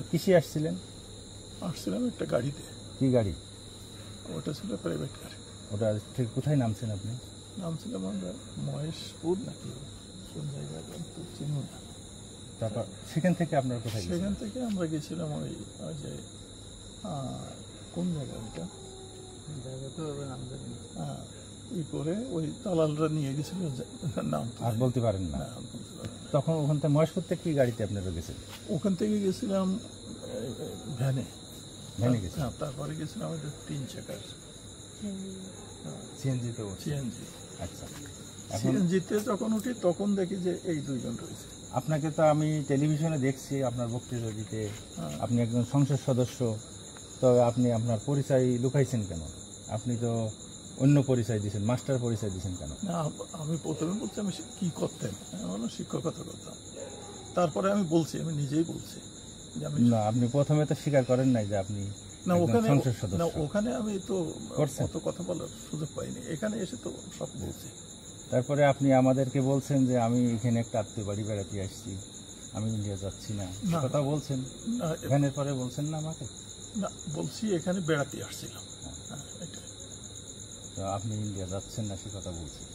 কিসে আসছিলেন? আসছিলাম একটা গাড়িতে। কি গাড়ি? ওটা ছিল প্রাইভেট গাড়ি। ওটা থেকে কোথায় নামছেন আপনি? নামছিলাম আমরা মহেশপুর নাকি কোন জায়গায় তো চিনি না। তারপর সেখান থেকে আপনার কোথায় গেছেন? সেখান থেকে আমরা গেছিলাম ওই যে কোন জায়গা ওইটা তো নাম জানি না, ই করে ওই দালালরা নিয়ে গেছিল, নাম আর বলতে পারেন না? তখন ওখান থেকে মহেশপুর থেকে কি গাড়িতে আপনারা গেছেন? ওখান থেকে গেছিলাম ভ্যানে। ভ্যানে গেছেন? হ্যাঁ, তারপরে গেছিলাম আমাদের 3 চাকার সিএনজিতে? সিএনজি। আচ্ছা, সিএনজিতে যখন উঠি তখন দেখি যে এই দুইজন রয়েছে। আপনাকে তো আমি টেলিভিশনে দেখছি আপনার বক্তৃতা দিতে, আপনি একজন সংসদ সদস্য, তবে আপনি আপনার পরিচয় লুকাইছেন কেন? আপনি তো অন্য পরিচয় দিয়েছেন, মাস্টার পরিচয় দিয়েছেন কেন? না, আমি প্রথমে বলছি আমি কি করতেন, আমি শিক্ষকতা করতাম। তারপরে আমি বলছি, আমি নিজেই বলছি যে আমি না, আপনি প্রথমে তো স্বীকার করেন নাই যে আপনি না ওখানে সংসদ সদস্য। না, ওখানে আমি তো অত কথা বলার সুযোগ পাইনি, এখানে এসে তো সব বলছি। তারপরে আপনি আমাদেরকে বলছেন যে আমি এখানে একটা আত্মীয় বাড়ি বেড়াতে আসছি, আমি ইন্ডিয়া যাচ্ছি না, কথা বলছেন। ভ্যানের পরে বলছেন না আমাকে? না, বলছি এখানে বেড়াতে আসছিলাম। তো আপনি ইন্ডিয়া যাচ্ছেন না সে কথা বলছেন।